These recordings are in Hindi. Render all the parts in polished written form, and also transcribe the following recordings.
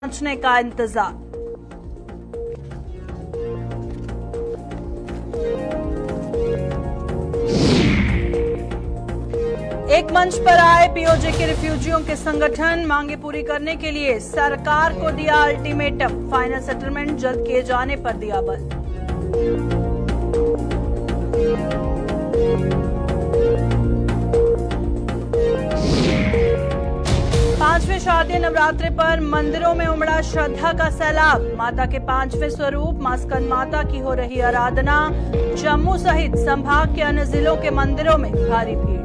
पहुंचने का इंतजार। एक मंच पर आए पीओजे के रिफ्यूजियों के संगठन, मांगे पूरी करने के लिए सरकार को दिया अल्टीमेटम, फाइनल सेटलमेंट जल्द किए जाने पर दिया बल। पांचवें शारदीय नवरात्रि पर मंदिरों में उमड़ा श्रद्धा का सैलाब, माता के 5वें स्वरूप मां स्कंद माता की हो रही आराधना। जम्मू सहित संभाग के अन्य जिलों के मंदिरों में भारी भीड़।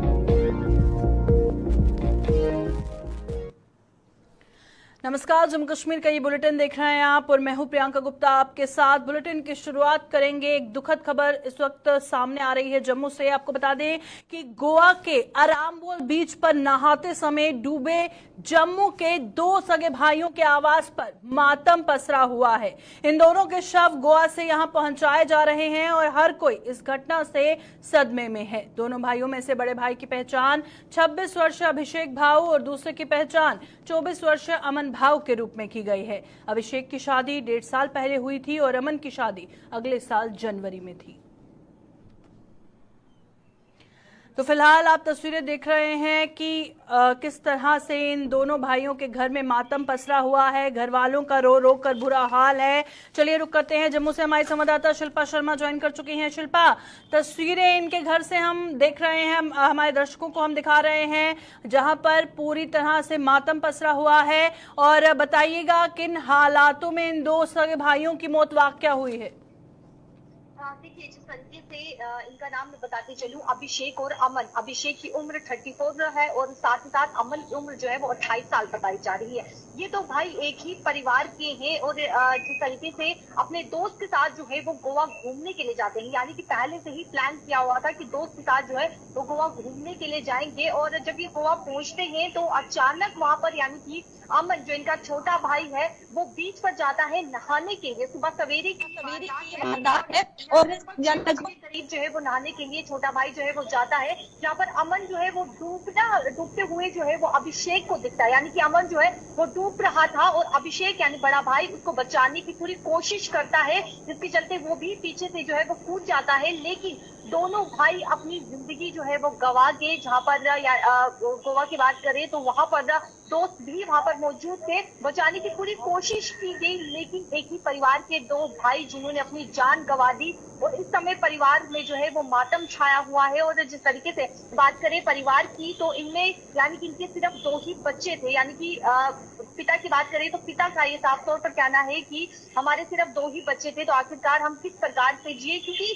नमस्कार, जम्मू कश्मीर का ये बुलेटिन देख रहे हैं आप और मैं हूं प्रियंका गुप्ता आपके साथ। बुलेटिन की शुरुआत करेंगे, एक दुखद खबर इस वक्त सामने आ रही है जम्मू से। आपको बता दें कि गोवा के अराम्बोल बीच पर नहाते समय डूबे जम्मू के 2 सगे भाइयों के आवास पर मातम पसरा हुआ है। इन दोनों के शव गोवा से यहां पहुंचाए जा रहे हैं और हर कोई इस घटना से सदमे में है। दोनों भाइयों में से बड़े भाई की पहचान 26 वर्षीय अभिषेक भाऊ और दूसरे की पहचान 24 वर्षीय अमन भाव के रूप में की गई है। अभिषेक की शादी 1.5 साल पहले हुई थी और अमन की शादी अगले साल जनवरी में थी। तो फिलहाल आप तस्वीरें देख रहे हैं कि किस तरह से इन दोनों भाइयों के घर में मातम पसरा हुआ है। घर वालों का रो रो कर बुरा हाल है। चलिए रुक करते हैं, जम्मू से हमारी संवाददाता शिल्पा शर्मा ज्वाइन कर चुकी हैं। शिल्पा, तस्वीरें इनके घर से हम देख रहे हैं, हमारे दर्शकों को हम दिखा रहे हैं, जहां पर पूरी तरह से मातम पसरा हुआ है। और बताइएगा किन हालातों में इन 2 सगे भाइयों की मौत वाकया हुई है। देखिए, जिस तरीके से इनका नाम मैं बताते चलूं, अभिषेक और अमन। अभिषेक की उम्र 34 है और साथ ही साथ अमन की उम्र जो है वो 28 साल बताई जा रही है। ये तो भाई एक ही परिवार के हैं और जिस तरीके से अपने दोस्त के साथ जो है वो गोवा घूमने के लिए जाते हैं, यानी कि पहले से ही प्लान किया हुआ था कि दोस्त के साथ जो है वो गोवा घूमने के लिए जाएंगे। और जब ये गोवा पहुंचते हैं तो अचानक वहां पर यानी कि अमन जो इनका छोटा भाई है वो बीच पर जाता है नहाने के लिए। सुबह सवेरे की वारदात है और करीब जो है वो नहाने के लिए छोटा भाई जो है वो जाता है, जहाँ पर अमन जो है वो डूबते हुए जो है वो अभिषेक को दिखता है। यानी कि अमन जो है वो डूब रहा था और अभिषेक यानी बड़ा भाई उसको बचाने की पूरी कोशिश करता है, जिसके चलते वो भी पीछे से जो है वो कूद जाता है। लेकिन दोनों भाई अपनी जिंदगी जो है वो गवा गए। जहाँ पर गोवा की बात करें तो वहां पर दोस्त भी वहां पर मौजूद थे, बचाने की पूरी कोशिश की गई, लेकिन एक ही परिवार के 2 भाई जिन्होंने अपनी जान गंवा दी। और इस समय परिवार में जो है वो मातम छाया हुआ है। और जिस तरीके से बात करें परिवार की तो इनमें यानी कि इनके सिर्फ 2 ही बच्चे थे। यानी कि पिता की बात करें तो पिता का ये साफ तौर पर कहना है कि हमारे सिर्फ 2 ही बच्चे थे, तो आखिरकार हम किस प्रकार से जिए। क्योंकि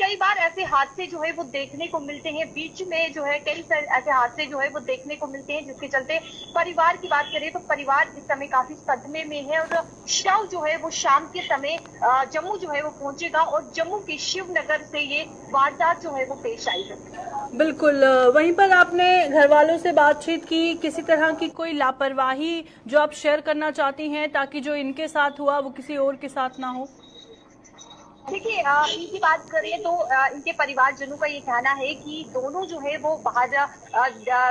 कई बार ऐसे हादसे जो है वो देखने को मिलते हैं, बीच में जो है कई सारे ऐसे हादसे जो है वो देखने को मिलते हैं, जिसके चलते परिवार की बात करें तो परिवार इस समय काफी सदमे में है। और शव जो है वो शाम के समय जम्मू जो है वो पहुंचेगा और जम्मू के शिवनगर से ये वारदात जो है वो पेश आई है। बिल्कुल, वहीं पर आपने घर वालों से बातचीत की, किसी तरह की कोई लापरवाही जो आप शेयर करना चाहती हैं ताकि जो इनके साथ हुआ वो किसी और के साथ ना हो? देखिए, इनकी बात करें तो इनके परिवारजनों का ये कहना है कि दोनों जो है वो बाहर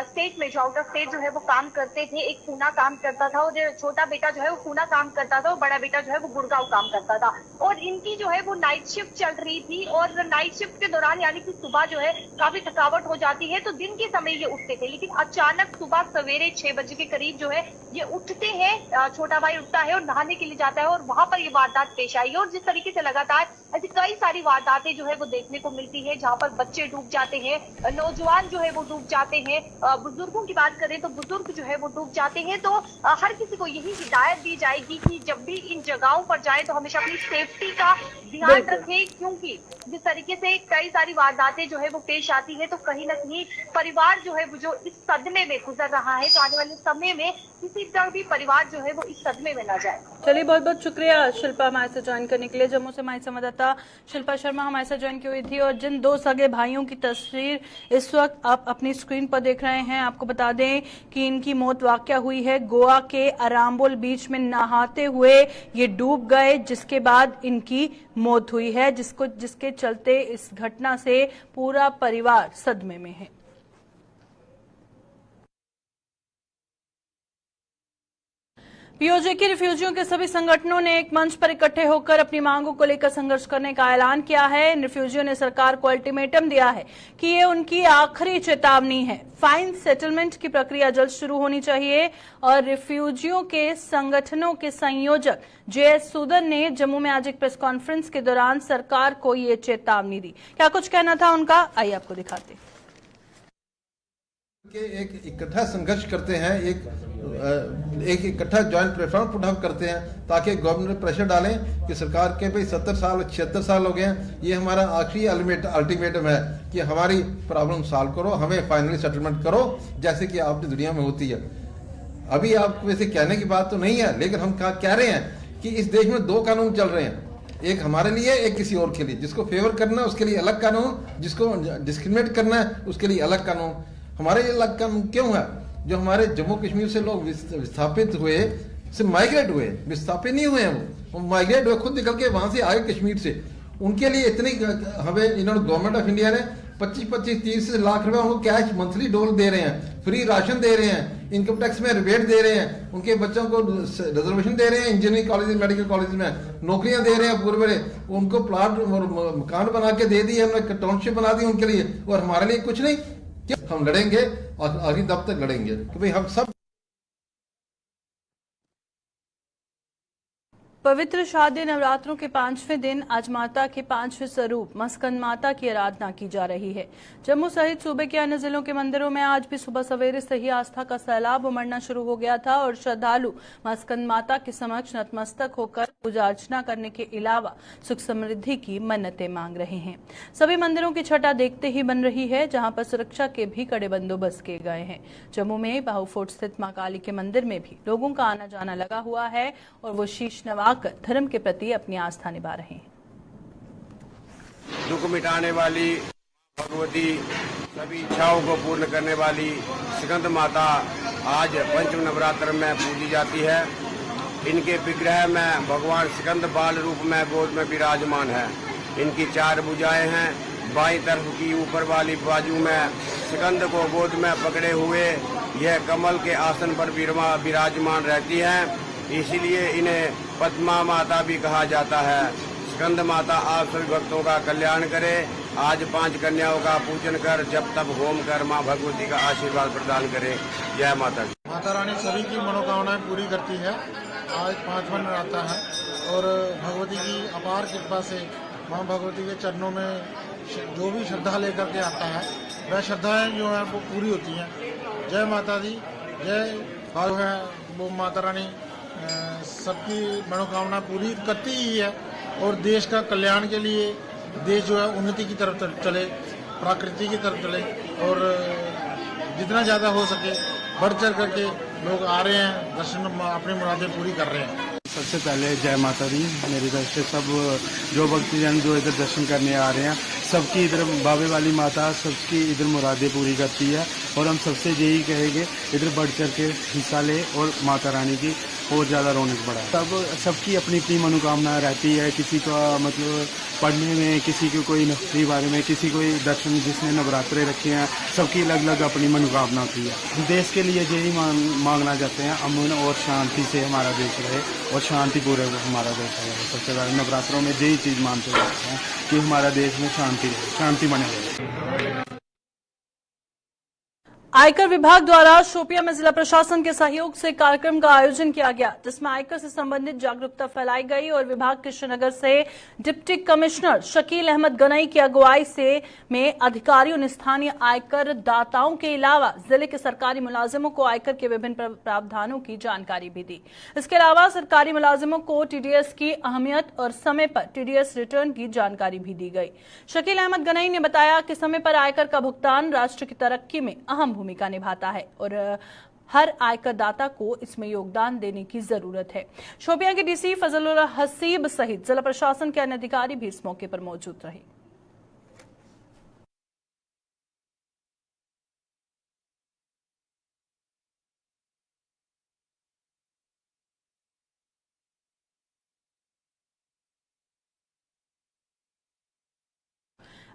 स्टेट में जो आउट ऑफ स्टेट जो है वो काम करते थे। एक पूना काम करता था और छोटा बेटा जो है वो पूना काम करता था और बड़ा बेटा जो है वो गुड़गांव काम करता था। और इनकी जो है वो नाइट शिफ्ट चल रही थी और नाइट शिफ्ट के दौरान यानी कि सुबह जो है काफी थकावट हो जाती है, तो दिन के समय ये उठते थे। लेकिन अचानक सुबह सवेरे 6 बजे के करीब जो है ये उठते हैं, छोटा भाई उठता है और नहाने के लिए जाता है और वहां पर ये वारदात पेश आई है। और जिस तरीके से लगातार ऐसी कई सारी वारदातें जो है वो देखने को मिलती है, जहां पर बच्चे डूब जाते हैं, नौजवान जो है वो डूब जाते हैं, बुजुर्गों की बात करें तो बुजुर्ग जो है वो डूब जाते हैं। तो हर किसी को यही हिदायत दी जाएगी कि जब भी इन जगहों पर जाए तो हमेशा अपनी सेफ्टी का ध्यान रखें, क्योंकि जिस तरीके से कई सारी वारदातें जो है वो पेश आती है तो कहीं ना कहीं परिवार जो है वो जो इस सदमे में गुजर रहा है, तो आने वाले समय में किसी तरह भी परिवार जो है वो इस सदमे में न जाए। चलिए, बहुत बहुत शुक्रिया शिल्पा हमारे साथ ज्वाइन करने के लिए। जम्मू से हमारी संवाददाता शिल्पा शर्मा हमारे साथ ज्वाइन की हुई थी। और जिन 2 सगे भाइयों की तस्वीर इस वक्त आप अपनी स्क्रीन पर देख रहे हैं, आपको बता दें कि इनकी मौत वाकया हुई है गोवा के अराम्बोल बीच में नहाते हुए ये डूब गए, जिसके बाद इनकी मौत हुई है, जिसके चलते इस घटना से पूरा परिवार सदमे में है। पीओजे के रिफ्यूजियों के सभी संगठनों ने एक मंच पर इकट्ठे होकर अपनी मांगों को लेकर संघर्ष करने का ऐलान किया है। इन रिफ्यूजियों ने सरकार को अल्टीमेटम दिया है कि ये उनकी आखिरी चेतावनी है। फाइन सेटलमेंट की प्रक्रिया जल्द शुरू होनी चाहिए। और रिफ्यूजियों के संगठनों के संयोजक जेएस सूदन ने जम्मू में आज एक प्रेस कॉन्फ्रेंस के दौरान सरकार को ये चेतावनी दी। क्या कुछ कहना था उनका, आइए आपको दिखाते हैं। के एक इकट्ठा संघर्ष करते हैं, एक इकट्ठा ज्वाइंट प्लेटफॉर्म पुट अप करते हैं ताकि गवर्नमेंट पर प्रेशर डालें कि सरकार के भाई 70 साल 76 साल हो गए हैं, ये हमारा आखिरी अल्टीमेटम है कि हमारी प्रॉब्लम सॉल्व करो, हमें फाइनली सेटलमेंट करो जैसे कि आपकी दुनिया में होती है। अभी आपको वैसे कहने की बात तो नहीं है, लेकिन हम कह रहे हैं कि इस देश में दो कानून चल रहे हैं, एक हमारे लिए एक किसी और के लिए। जिसको फेवर करना है उसके लिए अलग कानून, जिसको डिस्क्रिमिनेट करना है उसके लिए अलग कानून। हमारे लिए अलग कानून क्यों है? जो हमारे जम्मू कश्मीर से लोग विस्थापित हुए, से माइग्रेट हुए, विस्थापित नहीं हुए हैं, वो माइग्रेट हुए, खुद निकल के वहां से आए कश्मीर से। उनके लिए इतनी हमें इन्होंने गवर्नमेंट ऑफ इंडिया ने 25-30 लाख रुपए उनको कैश मंथली डोल दे रहे हैं, फ्री राशन दे रहे हैं, इनकम टैक्स में रिबेट दे रहे हैं, उनके बच्चों को रिजर्वेशन दे रहे हैं, इंजीनियरिंग कॉलेज मेडिकल कॉलेज में नौकरियां दे रहे हैं पूरे बड़े, उनको प्लाट और मकान बना के दे दिए हमने, टाउनशिप बना दी उनके लिए, और हमारे लिए कुछ नहीं। हम लड़ेंगे और आगे दब तक लड़ेंगे कि भाई हम सब। पवित्र शारदीय नवरात्रों के 5वें दिन आज माता के 5वें स्वरूप मस्कंद माता की आराधना की जा रही है। जम्मू सहित सूबे के अन्य जिलों के मंदिरों में आज भी सुबह सवेरे से ही आस्था का सैलाब उमड़ना शुरू हो गया था और श्रद्धालु मस्कंद माता के समक्ष नतमस्तक होकर पूजा अर्चना करने के अलावा सुख समृद्धि की मन्नतें मांग रहे हैं। सभी मंदिरों की छटा देखते ही बन रही है, जहां पर सुरक्षा के भी कड़े बंदोबस्त किए गए हैं। जम्मू में बाहु फोर्ट स्थित मां काली के मंदिर में भी लोगों का आना जाना लगा हुआ है और वो शीश नवा धर्म के प्रति अपनी आस्था निभा रहे हैं। दुख मिटाने वाली भगवती, सभी इच्छाओं को पूर्ण करने वाली स्कंद माता आज पंचम नवरात्र में पूजी जाती है। इनके विग्रह में भगवान स्कंद बाल रूप में गोद में विराजमान है। इनकी 4 भुजाएं हैं। बाईं तरफ की ऊपर वाली बाजू में स्कंद को गोद में पकड़े हुए यह कमल के आसन पर विराजमान रहती हैं, इसीलिए इन्हें पद्मा माता भी कहा जाता है। स्कंद माता आप सभी भक्तों का कल्याण करे। आज 5 कन्याओं का पूजन कर जब तब होम कर मां भगवती का आशीर्वाद प्रदान करे। जय माता दी। माता रानी सभी की मनोकामनाएं पूरी करती है। आज 5वां नवरात्र है और भगवती की अपार कृपा से मां भगवती के चरणों में जो भी श्रद्धा लेकर के आता है वह श्रद्धाएं जो है वो पूरी होती हैं। जय माता दी। जय जो है वो माता रानी सबकी मनोकामना पूरी करती ही है और देश का कल्याण के लिए देश जो है उन्नति की तरफ चले, प्रकृति की तरफ चले और जितना ज़्यादा हो सके बढ़ चढ़ करके लोग आ रहे हैं, दर्शन अपनी मुरादें पूरी कर रहे हैं। सबसे पहले जय माता दी। मेरी तरफ से सब जो भक्तजन जो इधर दर्शन करने आ रहे हैं, सबकी इधर बाबे वाली माता सबकी इधर मुरादें पूरी करती है और हम सबसे यही कहेंगे इधर बढ़ चढ़ के हिस्सा ले और माता रानी की और ज़्यादा रौनक बढ़ाए। सबकी अपनी अपनी मनोकामना रहती है, किसी का मतलब पढ़ने में, किसी को कोई नौकरी बारे में, किसी कोई दर्शन, जिसने नवरात्रे रखे हैं, सबकी अलग अलग अपनी मनोकामना होती है। देश के लिए यही मांगना चाहते हैं अमन और शांति से हमारा देश रहे और शांतिपूर्वक हमारा देश रहे। सबसे पहले नवरात्रों में यही चीज़ मानते जाते हैं कि हमारा देश में शांति बने रहे। आयकर विभाग द्वारा शोपियां में जिला प्रशासन के सहयोग से कार्यक्रम का आयोजन किया गया, जिसमें आयकर से संबंधित जागरूकता फैलाई गई और विभाग के श्रीनगर से डिप्टी कमिश्नर शकील अहमद गनई की अगुवाई से में अधिकारियों ने स्थानीय आयकर दाताओं के अलावा जिले के सरकारी मुलाजिमों को आयकर के विभिन्न प्रावधानों की जानकारी भी दी। इसके अलावा सरकारी मुलाजिमों को टीडीएस की अहमियत और समय पर टीडीएस रिटर्न की जानकारी भी दी गई। शकील अहमद गनई ने बताया कि समय पर आयकर का भुगतान राष्ट्र की तरक्की में अहम भूमिका निभाता है और हर आयकर दाता को इसमें योगदान देने की जरूरत है। शोपियां के डीसी फजलुल हसीब सहित जिला प्रशासन के अन्य अधिकारी भी इस मौके पर मौजूद रहे।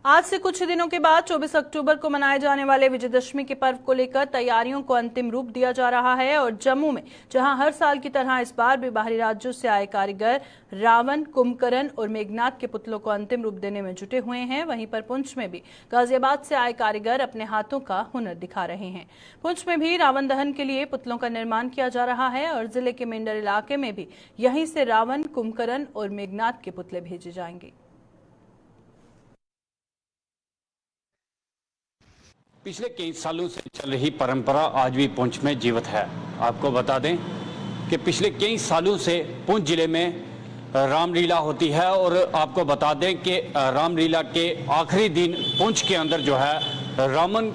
आज से कुछ दिनों के बाद 24 अक्टूबर को मनाए जाने वाले विजयदशमी के पर्व को लेकर तैयारियों को अंतिम रूप दिया जा रहा है और जम्मू में जहां हर साल की तरह इस बार भी बाहरी राज्यों से आए कारीगर रावण, कुंभकर्ण और मेघनाथ के पुतलों को अंतिम रूप देने में जुटे हुए हैं। वहीं पर पुंछ में भी गाजियाबाद से आए कारीगर अपने हाथों का हुनर दिखा रहे हैं। पुंछ में भी रावण दहन के लिए पुतलों का निर्माण किया जा रहा है और जिले के मेंढर इलाके में भी यहीं से रावण, कुंभकर्ण और मेघनाथ के पुतले भेजे जाएंगे। पिछले कई सालों से चल रही परंपरा आज भी पुंछ में जीवित है। आपको बता दें कि पिछले कई सालों से पुंछ जिले में रामलीला होती है और आपको बता दें कि रामलीला के आखिरी दिन पुंछ के अंदर जो है रावण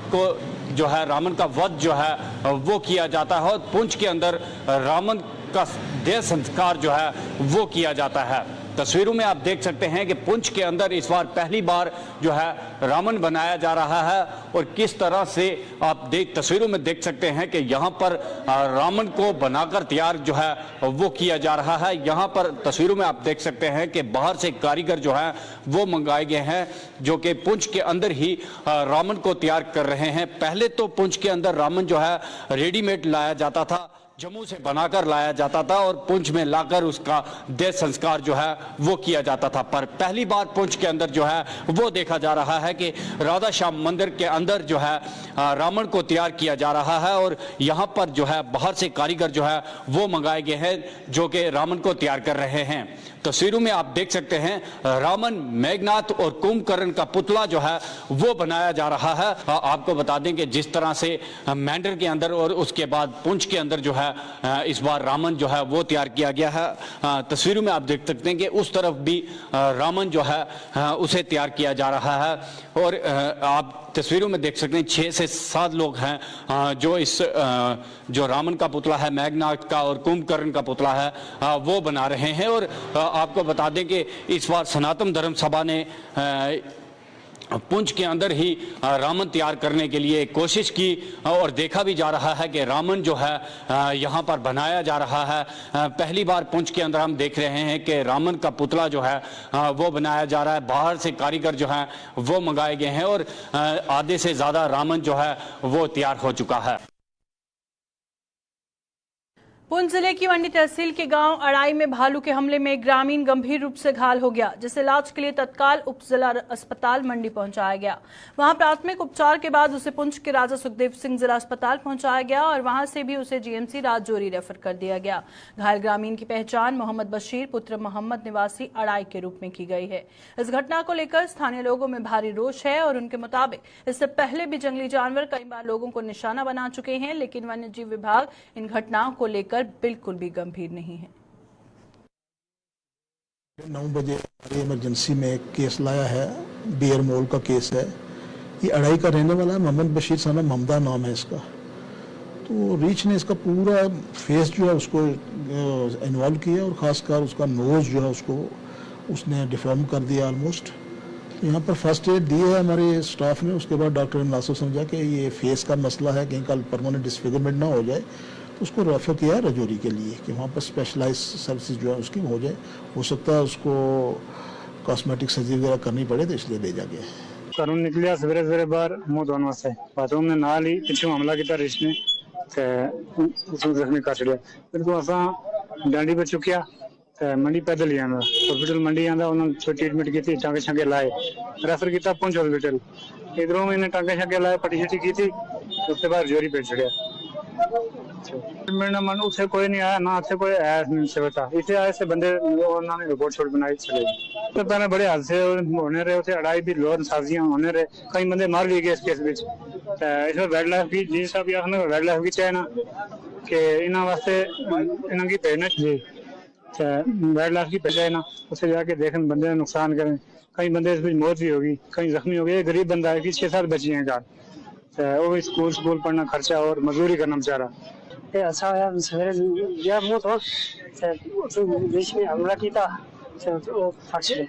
का वध जो है वो किया जाता है और पुंछ के अंदर रावण का देह संस्कार जो है वो किया जाता है। तस्वीरों में आप देख सकते हैं कि पुंछ के अंदर इस बार पहली बार जो है रावण बनाया जा रहा है और किस तरह से आप तस्वीरों में देख सकते हैं कि यहाँ पर रावण को बनाकर तैयार जो है वो किया जा रहा है। यहाँ पर तस्वीरों में आप देख सकते हैं कि बाहर से कारीगर जो है वो मंगाए गए हैं जो कि पुंछ के अंदर ही रावण को तैयार कर रहे हैं। पहले तो पुंछ के अंदर रावण जो है रेडीमेड लाया जाता था, जम्मू से बनाकर लाया जाता था और पुंछ में लाकर उसका देह संस्कार जो है वो किया जाता था। पर पहली बार पुंछ के अंदर जो है वो देखा जा रहा है कि राधा श्याम मंदिर के अंदर जो है रावण को तैयार किया जा रहा है और यहाँ पर जो है बाहर से कारीगर जो है वो मंगाए गए हैं जो कि रावण को तैयार कर रहे हैं। तस्वीरों में आप देख सकते हैं रावण, मेघनाथ और कुंभकर्ण का पुतला जो है वो बनाया जा रहा है। आपको बता दें कि जिस तरह से मेंढर के अंदर और उसके बाद पुंछ के अंदर जो है इस बार रावण जो है वो तैयार किया गया है। तस्वीरों में आप देख सकते हैं कि उस तरफ भी रावण जो है उसे तैयार किया जा रहा है और आप तस्वीरों में देख सकते हैं 6 से 7 लोग हैं जो इस जो रावण का पुतला है, मेघनाथ का और कुंभकर्ण का पुतला है वो बना रहे हैं। और आपको बता दें कि इस बार सनातन धर्म सभा ने पुंछ के अंदर ही रावण तैयार करने के लिए कोशिश की और देखा भी जा रहा है कि रावण जो है यहाँ पर बनाया जा रहा है। पहली बार पुंछ के अंदर हम देख रहे हैं कि रावण का पुतला जो है वो बनाया जा रहा है। बाहर से कारीगर जो है वो मंगाए गए हैं और आधे से ज़्यादा रावण जो है वो तैयार हो चुका है। पुंछ जिले की मंडी तहसील के गांव अड़ाई में भालू के हमले में एक ग्रामीण गंभीर रूप से घायल हो गया, जिसे इलाज के लिए तत्काल उप जिला अस्पताल मंडी पहुंचाया गया। वहां प्राथमिक उपचार के बाद उसे पुंछ के राजा सुखदेव सिंह जिला अस्पताल पहुंचाया गया और वहां से भी उसे जीएमसी राजौरी रेफर कर दिया गया। घायल ग्रामीण की पहचान मोहम्मद बशीर पुत्र मोहम्मद निवासी अड़ाई के रूप में की गई है। इस घटना को लेकर स्थानीय लोगों में भारी रोष है और उनके मुताबिक इससे पहले भी जंगली जानवर कई बार लोगों को निशाना बना चुके हैं, लेकिन वन्य जीव विभाग इन घटनाओं को लेकर बिल्कुल भी गंभीर नहीं है। 9 बजे हमारी इमरजेंसी में एक केस लाया है, बियर मोल का केस है। ये अड़ाई का रहने वाला है, मोहम्मद बशीर साना ममदा नाम है इसका। तो रीच ने इसका पूरा फेस जो है उसको इन्वॉल्व किया और खासकर उसका नोज जो है उसको उसने डिफॉर्म कर दिया ऑलमोस्ट। यहाँ पर फर्स्ट एड दी है हमारे स्टाफ ने। उसके बाद डॉक्टर ने नासो समझा कि ये फेस का मसला है, कहीं कल परमानेंट डिसफिगरमेंट ना हो जाए, तो उसको रेफर किया राजौरी के लिए कि वहाँ पर स्पेशलाइज सर्विसेज जो है उसकी हो जाए। हो सकता है उसको कॉस्मेटिक सर्जरी वगैरह करनी पड़े, तो इसलिए भेजा गया है। कानून निकलिया सवेरे सवेरे बाहर मुंह धोने वास्ते बाथरूम ने नाल ही पिछू हमला किया रिश ने ते उसको जख्मी कर छड़िया। फिर तो असा डांडी पर चुकिया ते मंडी पैदल ही आंदा हॉस्पिटल मंडी आंदा, उन्होंने ट्रीटमेंट की, टांगे छांगे लाए, रेफर किया पुंछ हॉस्पिटल। इधरों में इन्हें टांगे छांगे लाए, पट्टी शट्टी की थी, उसके बाद राजौरी भेज छड़िया। मेरा मन उसे कोई नहीं आया ना, कोई आया नहीं से बता इसे आए से बंदे उन्होंने रिपोर्ट छोड़ बनाई चले। तो पहले बड़े हादसे होने रहे, उसे अड़ाई भी लोर साजियां होने रहे, कई बंदे मार लिए गए इस केस विच। इसमें वाइल्ड लाइफ की जी साहब या हमें वाइल्ड लाइफ की चाहे ना कि इन्होंने वास्ते इन्हों की भेजना जी वाइल्ड लाइफ की भेजा है ना, उसे जाके देखें बंदे नुकसान करें। कई बंदे इस बीच मौत भी होगी, कई जख्मी हो गए। गरीब बंदा है कि 6-7 बच्चे हैं घर, वो भी स्कूल पढ़ना खर्चा और मजदूरी करना बेचारा। अच्छा होया सवेरे गया मुंह तो देश में हमला किया फट गए।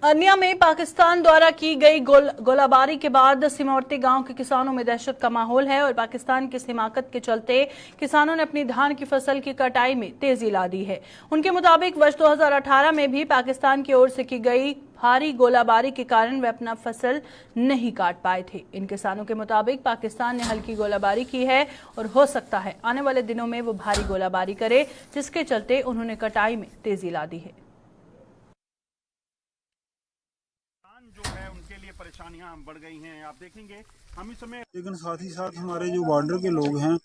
अन्य में पाकिस्तान द्वारा की गई गोलाबारी के बाद सीमावर्ती गांव के किसानों में दहशत का माहौल है और पाकिस्तान की हिमाकत के चलते किसानों ने अपनी धान की फसल की कटाई में तेजी ला दी है। उनके मुताबिक वर्ष 2018 में भी पाकिस्तान की ओर से की गई भारी गोलाबारी के कारण वे अपना फसल नहीं काट पाए थे। इन किसानों के मुताबिक पाकिस्तान ने हल्की गोलाबारी की है और हो सकता है आने वाले दिनों में वो भारी गोलाबारी करे, जिसके चलते उन्होंने कटाई में तेजी ला दी है। जो है उनके लिए परेशानियां बढ़ गई हैं, आप देखेंगे हम इस समय। लेकिन साथ ही साथ हमारे जो बॉर्डर के लोग हैं,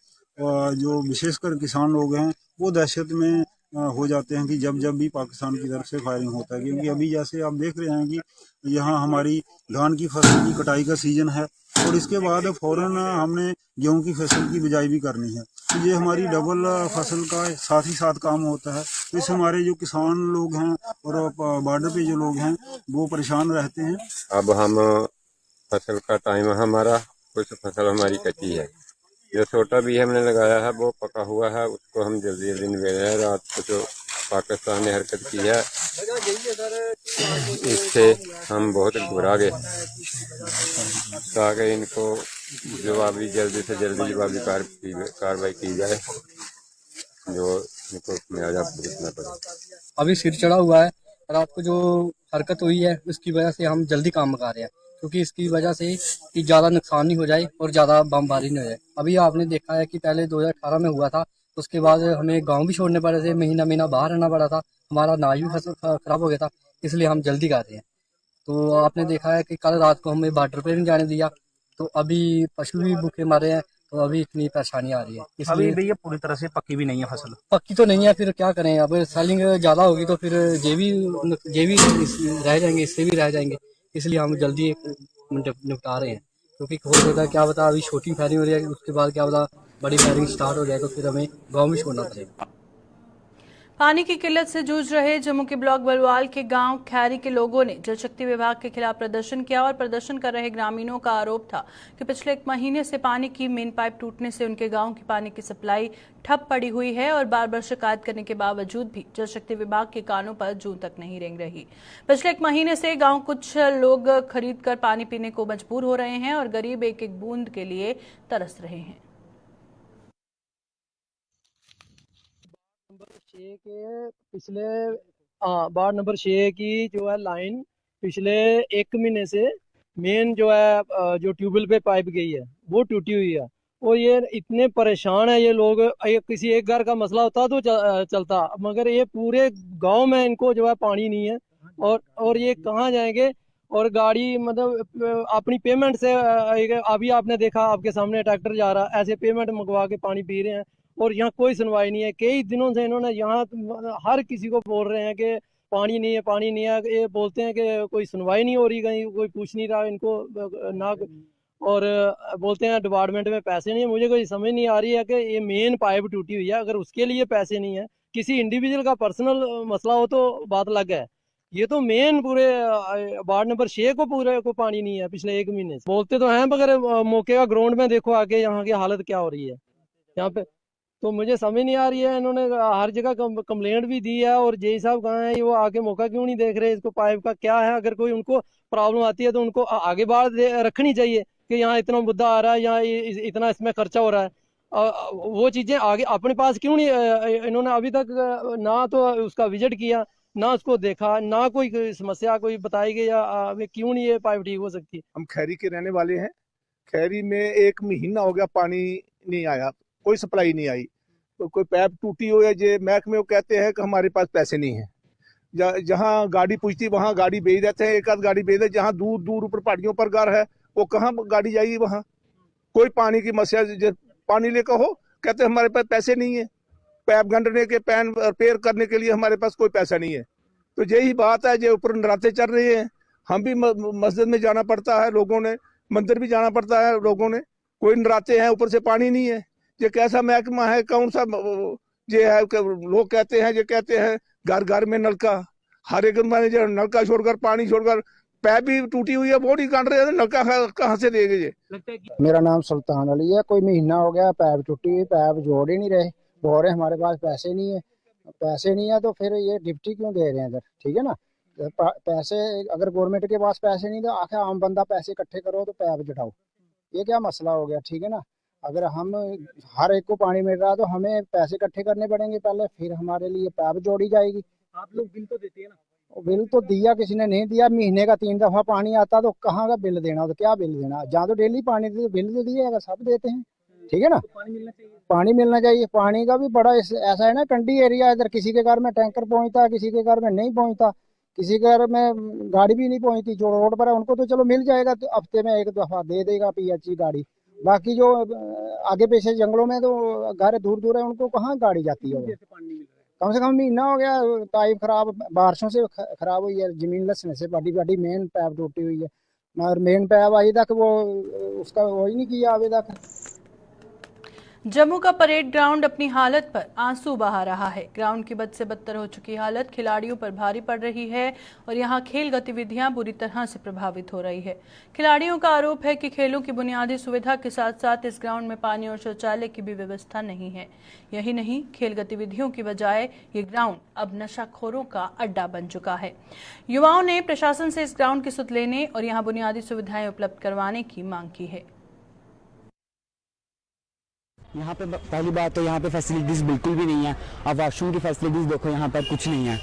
जो विशेषकर किसान लोग हैं, वो दहशत में हो जाते हैं कि जब जब भी पाकिस्तान की तरफ से फायरिंग होता है। क्योंकि अभी जैसे आप देख रहे हैं कि यहाँ हमारी धान की फसल की कटाई का सीजन है और इसके बाद फौरन हमने गेहूं की फसल की बिजाई भी करनी है। तो ये हमारी डबल फसल का साथ ही साथ काम होता है। तो इससे हमारे जो किसान लोग हैं और बॉर्डर पे जो लोग हैं वो परेशान रहते हैं। अब हम फसल का टाइम है हमारा, कुछ फसल हमारी कच्ची है, जो छोटा भी हमने लगाया है वो पका हुआ है, उसको हम जल्दी जल्दी निबेड़ रहे हैं। रात को जो पाकिस्तान ने हरकत की है इससे हम बहुत घबरा गए, ताकि इनको जवाबी जल्दी से जल्दी जवाबी कार्रवाई की जाए, जो इनको मुआवजा भुगतना पड़े। अभी सिर चढ़ा हुआ है, रात को जो हरकत हुई है उसकी वजह से हम जल्दी काम मुका रहे हैं, क्योंकि इसकी वजह से कि ज़्यादा नुकसान नहीं हो जाए और ज़्यादा बमबारी नहीं हो जाए। अभी आपने देखा है कि पहले 2018 में हुआ था, उसके बाद हमें गांव भी छोड़ने पड़े थे, महीना महीना बाहर रहना पड़ा था, हमारा अनाज भी फसल खराब हो गया था, इसलिए हम जल्दी कर रहे हैं। तो आपने देखा है कि कल रात को हमें बॉर्डर पे नहीं जाने दिया, तो अभी पशु भी भूखे मारे हैं, तो अभी इतनी परेशानी आ रही है। अभी भी ये पूरी तरह से पक्की भी नहीं है फसल। पक्की तो नहीं है, फिर क्या करें, अब सेलिंग ज़्यादा होगी तो फिर जे भी रह जाएंगे, इससे भी रह जाएंगे, इसलिए हम जल्दी निपटा रहे हैं। क्योंकि हो सकता है क्या पता अभी छोटी फायरिंग हो रही है, उसके बाद क्या पता बड़ी फायरिंग स्टार्ट हो जाए, तो फिर हमें गाँव में छोड़ना पड़ेगा। पानी की किल्लत से जूझ रहे जम्मू के ब्लॉक बलवाल के गांव खैरी के लोगों ने जल शक्ति विभाग के खिलाफ प्रदर्शन किया और प्रदर्शन कर रहे ग्रामीणों का आरोप था कि पिछले 1 महीने से पानी की मेन पाइप टूटने से उनके गांव की पानी की सप्लाई ठप पड़ी हुई है और बार बार शिकायत करने के बावजूद भी जल शक्ति विभाग के कानों पर जूं तक नहीं रेंग रही। पिछले 1 महीने से गाँव कुछ लोग खरीद कर पानी पीने को मजबूर हो रहे हैं और गरीब एक एक बूंद के लिए तरस रहे हैं। पिछले वार्ड नंबर 6 की जो है लाइन पिछले 1 महीने से मेन जो है जो ट्यूबवेल पे पाइप गई है वो टूटी हुई है और ये इतने परेशान है ये लोग। किसी एक घर का मसला होता तो चलता, मगर ये पूरे गांव में इनको जो है पानी नहीं है और ये कहाँ जाएंगे। और गाड़ी मतलब अपनी पेमेंट से अभी आपने देखा आपके सामने ट्रैक्टर जा रहा, ऐसे पेमेंट मंगवा के पानी पी रहे हैं और यहाँ कोई सुनवाई नहीं है। कई दिनों से इन्होंने यहाँ हर किसी को बोल रहे हैं कि पानी नहीं है, पानी नहीं है। ये बोलते हैं कि कोई सुनवाई नहीं हो रही, कहीं कोई पूछ नहीं रहा इनको ना, और बोलते हैं डिपार्टमेंट में पैसे नहीं है। मुझे कोई समझ नहीं आ रही है कि ये मेन पाइप टूटी हुई है, अगर उसके लिए पैसे नहीं है, किसी इंडिविजुअल का पर्सनल मसला हो तो बात अलग है। ये तो मेन पूरे वार्ड नंबर 6 को पूरे को पानी नहीं है पिछले 1 महीने से। बोलते तो हैं मगर मौके का ग्राउंड में देखो आके यहाँ की हालत क्या हो रही है यहाँ पे, तो मुझे समझ नहीं आ रही है। इन्होंने हर जगह कंप्लेंट भी दी है और जेई साहब कहाँ हैं, वो आके मौका क्यों नहीं देख रहे, इसको पाइप का क्या है। अगर कोई उनको प्रॉब्लम आती है तो उनको आगे बात रखनी चाहिए कि यहाँ इतना मुद्दा आ रहा है, यहाँ इतना इसमें खर्चा हो रहा है। वो चीजें आगे अपने पास क्यों नहीं, इन्होंने अभी तक ना तो उसका विजिट किया, ना उसको देखा, ना कोई समस्या कोई बताई गई या क्यों नहीं ये पाइप ठीक हो सकती। हम खैरी के रहने वाले हैं। खैरी में 1 महीना हो गया पानी नहीं आया, कोई सप्लाई नहीं आई। तो कोई पाइप टूटी हो या जे महकमे वो कहते हैं कि हमारे पास पैसे नहीं है। जहाँ गाड़ी पूछती वहाँ गाड़ी भेज देते हैं, एक आध गाड़ी भेज देते। जहाँ दूर दूर ऊपर पहाड़ियों पर घर है वो कहाँ गाड़ी जाएगी, वहाँ कोई पानी की मसला पानी लेकर हो कहते हैं हमारे पास पैसे नहीं है। पैप गंडने के पैन रिपेयर करने के लिए हमारे पास कोई पैसा नहीं है। तो यही बात है, जो ऊपर नराते चल रहे हैं, हम भी मस्जिद में जाना पड़ता है, लोगों ने मंदिर भी जाना पड़ता है, लोगों ने कोई नराते हैं, ऊपर से पानी नहीं है। ये कैसा महकमा है, कौन सा ये है। लोग कहते हैं, ये कहते हैं घर घर में नलका, हर एक जो नलका छोड़कर पानी छोड़कर पैप भी टूटी हुई है वो नहीं काट रहे, नलका कहाँ से देंगे ये। मेरा नाम सुल्तान अली है। कोई महीना हो गया पैप टूटी हुई, पैप जोड़ ही नहीं रहे, बोल रहे हमारे पास पैसे नहीं है। पैसे नहीं है तो फिर ये डिप्टी क्यों दे रहे हैं इधर, ठीक है ना। पैसे अगर गवर्नमेंट के पास पैसे नहीं तो आखिर आम बंदा पैसे इकट्ठे करो तो पैप जुटाओ, ये क्या मसला हो गया? ठीक है ना, अगर हम हर एक को पानी मिल रहा है तो हमें पैसे इकट्ठे करने पड़ेंगे पहले, फिर हमारे लिए पैप जोड़ी जाएगी। आप लोग बिल तो देते हैं ना? बिल तो दिया, किसी ने नहीं दिया। महीने का 3 दफा पानी आता तो कहाँ का बिल देना? तो क्या बिल देना? जहाँ तो डेली पानी दे, बिल तो दिएगा, सब देते हैं, ठीक है ना। पानी मिलना चाहिए। पानी मिलना चाहिए। पानी का भी बड़ा ऐसा है ना, कंडी एरिया, इधर किसी के घर में टैंकर पहुंचता है, किसी के घर में नहीं पहुंचता, किसी के घर में गाड़ी भी नहीं पहुंचती। जो रोड पर है उनको तो चलो मिल जाएगा, तो हफ्ते में 1 दफा दे देगा PHC गाड़ी। बाकी जो आगे पीछे जंगलों में तो घर दूर दूर है, उनको कहाँ गाड़ी जाती है? कम से कम महीना हो गया, पाइप खराब, बारिशों से खराब हुई है, जमीन लसने से बड़ी बड़ी मेन पाइप टूटी हुई है, मगर मेन पाइप अभी तक वो उसका वो ही नहीं किया अभी तक। जम्मू का परेड ग्राउंड अपनी हालत पर आंसू बहा रहा है। ग्राउंड की बद से बदतर हो चुकी हालत खिलाड़ियों पर भारी पड़ रही है और यहां खेल गतिविधियां बुरी तरह से प्रभावित हो रही है। खिलाड़ियों का आरोप है कि खेलों की बुनियादी सुविधा के साथ साथ इस ग्राउंड में पानी और शौचालय की भी व्यवस्था नहीं है। यही नहीं, खेल गतिविधियों की बजाय ये ग्राउंड अब नशाखोरों का अड्डा बन चुका है। युवाओं ने प्रशासन से इस ग्राउंड की सुध लेने और यहाँ बुनियादी सुविधाएं उपलब्ध करवाने की मांग की है। यहाँ पे पहली बात तो यहाँ पे फैसिलिटीज़ बिल्कुल भी नहीं है। आप वॉशरूम की फैसिलिटीज़ देखो, यहाँ पर कुछ नहीं है।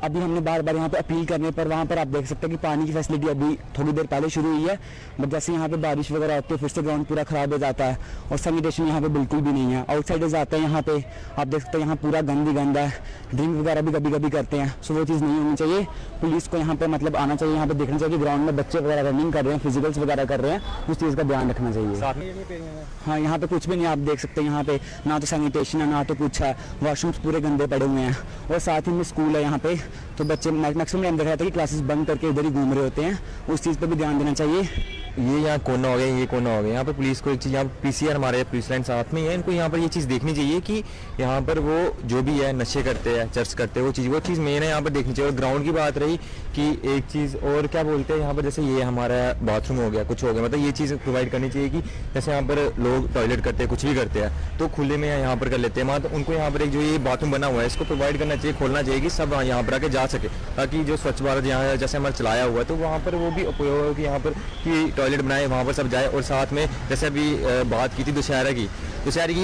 अभी हमने बार बार यहाँ पे अपील करने पर वहाँ पर आप देख सकते हैं कि पानी की फैसिलिटी अभी थोड़ी देर पहले शुरू हुई है, बट जैसे यहाँ पे बारिश वगैरह होती है फिर से ग्राउंड पूरा खराब हो जाता है और सैनिटेशन यहाँ पे बिल्कुल भी नहीं है। आउटसाइडर्स आते हैं यहाँ पे, आप देख सकते हैं यहाँ पूरा गंद ही गंद है, ड्रिंक वगैरह भी कभी कभी करते हैं। सो वो चीज़ नहीं होनी चाहिए। पुलिस को यहाँ पे मतलब आना चाहिए, यहाँ पे देखना चाहिए कि ग्राउंड में बच्चे वगैरह रनिंग कर रहे हैं, फिजिकल्स वगैरह कर रहे हैं, उस चीज़ का ध्यान रखना चाहिए। हाँ, यहाँ पे कुछ भी नहीं, आप देख सकते हैं यहाँ पे ना तो सैनिटेशन है ना तो कुछ है, वॉशरूम्स पूरे गंदे पड़े हुए हैं और साथ ही में स्कूल है यहाँ पे, तो बच्चे मैक्सिमम टाइम देख रहा था कि क्लासेस बंद करके इधर ही घूम रहे होते हैं, उस चीज़ पे भी ध्यान देना चाहिए। ये यहाँ कोना हो गया, ये कोना हो गया। यहाँ पर पुलिस को एक चीज़, यहाँ PCR हमारे पुलिस लाइन साथ में ही है, इनको यहाँ पर ये चीज़ देखनी चाहिए कि यहाँ पर वो जो भी है नशे करते हैं, चर्च करते हैं, वो चीज़ मेन है यहाँ पर देखनी चाहिए। और ग्राउंड की बात रही कि एक चीज़ और क्या बोलते हैं यहाँ पर, जैसे ये हमारा बाथरूम हो गया, कुछ हो गया, मतलब ये चीज़ प्रोवाइड करनी चाहिए कि जैसे यहाँ पर लोग टॉयलेट करते हैं, कुछ भी करते हैं तो खुले में यहाँ पर कर लेते हैं, मतलब उनको यहाँ पर एक जो ये बाथरूम बना हुआ है इसको प्रोवाइड करना चाहिए, खोलना चाहिए कि सब यहाँ पर आके जा सके, ताकि जो स्वच्छ भारत यहाँ जैसे हमारा चलाया हुआ है तो वहाँ पर वो भी उपयोग हो कि यहाँ पर कि टॉयलेट बनाए, वहाँ पर सब जाए। और साथ में जैसे अभी बात की थी दशहरा की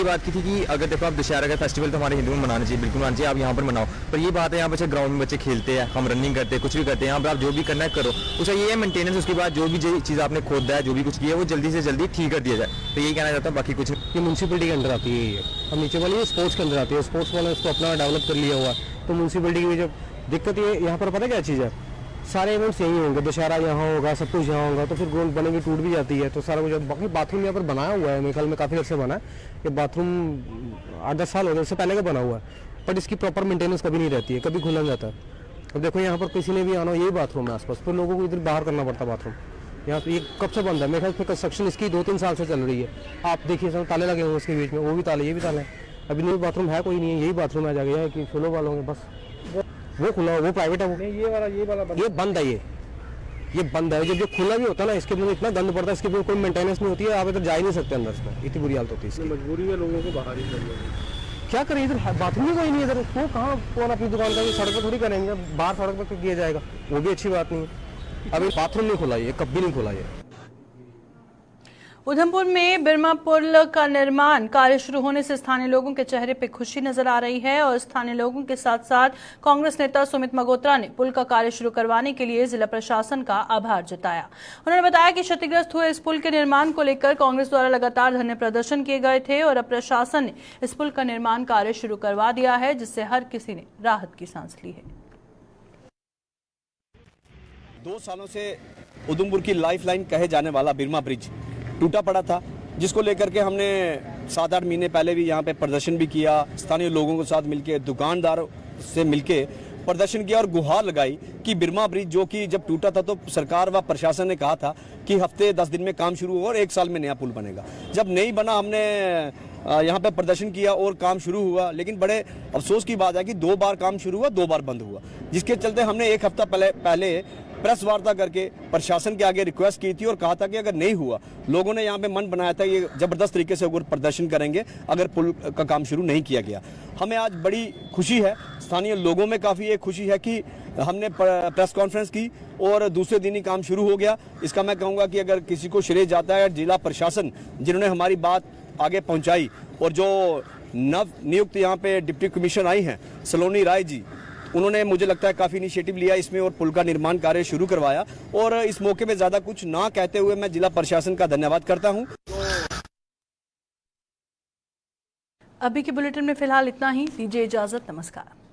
बात की थी कि अगर देखो आप दशहरा का फेस्टिवल तो हमारे हिंदुओं में मनाना चाहिए, बिल्कुल मनाना चाहिए, आप यहाँ पर मनाओ। पर ये बात है यहाँ पर ग्राउंड में बच्चे खेलते हैं, हम रनिंग करते हैं, कुछ भी करते हैं, यहाँ पर आप जो भी करना है करो, उसका ये है मेंटेनेंस। उसके बाद जो भी चीज़ आपने खोदा है, जो भी कुछ किया है वो जल्दी से जल्दी ठीक कर दिया जाए, तो यही कहना चाहता हूँ, बाकी कुछ ये म्यूनसिपलिटी के अंदर आती है। ये अब नीचे वाली स्पोर्ट्स के अंदर आती है, स्पोर्ट्स वाले उसको अपना डेवलप कर लिया हुआ है, तो म्यूनसिपलिटी की जो दिक्कत ये यहाँ पर पता क्या चीज़ है, सारे इवेंट्स यही होंगे, दशहरा यहाँ होगा, सब कुछ यहाँ होगा, तो फिर ग्राउंड बनेगी, टूट भी जाती है, तो सारा कुछ। बाकी बाथरूम यहाँ पर बनाया हुआ है, मेरे ख्याल में काफ़ी अर्से बना है ये बाथरूम, 8-10 साल हो गए, इससे पहले का बना हुआ है, बट इसकी प्रॉपर मेंटेनेंस कभी नहीं रहती है, कभी खुला जाता है। अब देखो यहाँ पर किसी ने भी आना हो, यही बाथरूम है आसपास, फिर लोगों को इधर बाहर करना पड़ता बाथरूम। यहाँ तो ये कब से बंद है, मेरे ख्याल से कंस्ट्रक्शन इसकी 2-3 साल से चल रही है। आप देखिए सब ताले लगे हुए उसके बीच में, वो भी ताले, ये भी ताले, अभी न्यू बाथरूम है कोई नहीं है, यही बाथरूम है जाके कि फ्लो वालों के बस वो खुला हो, वो प्राइवेट है, वो ये बंद है, ये बंद है। जब जो खुला भी होता है ना, इसके अंदर इतना गंद पड़ता है, इसके अंदर कोई मेंटेनेंस नहीं होती है, आप इधर जा ही नहीं सकते अंदर इसमें, इतनी बुरी हालत होती है। मजबूरी है लोगों को बाहर ही करना, क्या करें, इधर बाथरूम ही कोई नहीं, इधर वो कहाँ कौन अपनी दुकान का सड़क पर थोड़ी करेंगे, बाहर सड़क पर किया जाएगा, वो भी अच्छी बात नहीं है। अभी बाथरूम नहीं खुला, ये कभी नहीं खुला। ये उधमपुर में बिरमा पुल का निर्माण कार्य शुरू होने से स्थानीय लोगों के चेहरे पर खुशी नजर आ रही है और स्थानीय लोगों के साथ साथ कांग्रेस नेता सुमित मगोत्रा ने पुल का कार्य शुरू करवाने के लिए जिला प्रशासन का आभार जताया। उन्होंने बताया कि क्षतिग्रस्त हुए इस पुल के निर्माण को लेकर कांग्रेस द्वारा लगातार धरने प्रदर्शन किए गए थे और अब प्रशासन ने इस पुल का निर्माण कार्य शुरू करवा दिया है, जिससे हर किसी ने राहत की सांस ली है। 2 सालों से उधमपुर की लाइफलाइन कहे जाने वाला बिरमा ब्रिज टूटा पड़ा था, जिसको लेकर के हमने 7-8 महीने पहले भी यहाँ पे प्रदर्शन भी किया, स्थानीय लोगों के साथ मिलके, दुकानदारों से मिलके प्रदर्शन किया और गुहार लगाई कि बिरमा ब्रिज जो कि जब टूटा था तो सरकार व प्रशासन ने कहा था कि हफ्ते 10 दिन में काम शुरू होगा और 1 साल में नया पुल बनेगा। जब नहीं बना, हमने यहाँ पे प्रदर्शन किया और काम शुरू हुआ, लेकिन बड़े अफसोस की बात है कि 2 बार काम शुरू हुआ, 2 बार बंद हुआ, जिसके चलते हमने 1 हफ्ता पहले प्रेस वार्ता करके प्रशासन के आगे रिक्वेस्ट की थी और कहा था कि अगर नहीं हुआ, लोगों ने यहाँ पे मन बनाया था ये जबरदस्त तरीके से प्रदर्शन करेंगे अगर पुल का काम शुरू नहीं किया गया। हमें आज बड़ी खुशी है, स्थानीय लोगों में काफ़ी एक खुशी है कि हमने प्रेस कॉन्फ्रेंस की और दूसरे दिन ही काम शुरू हो गया। इसका मैं कहूँगा कि अगर किसी को श्रेय जाता है जिला प्रशासन, जिन्होंने हमारी बात आगे पहुँचाई, और जो नव नियुक्त यहाँ पे डिप्टी कमिश्नर आई हैं सलोनी राय जी, उन्होंने मुझे लगता है काफ़ी इनिशिएटिव लिया इसमें और पुल का निर्माण कार्य शुरू करवाया। और इस मौके पे ज़्यादा कुछ ना कहते हुए मैं जिला प्रशासन का धन्यवाद करता हूँ। अभी के बुलेटिन में फिलहाल इतना ही, दीजिए इजाजत, नमस्कार।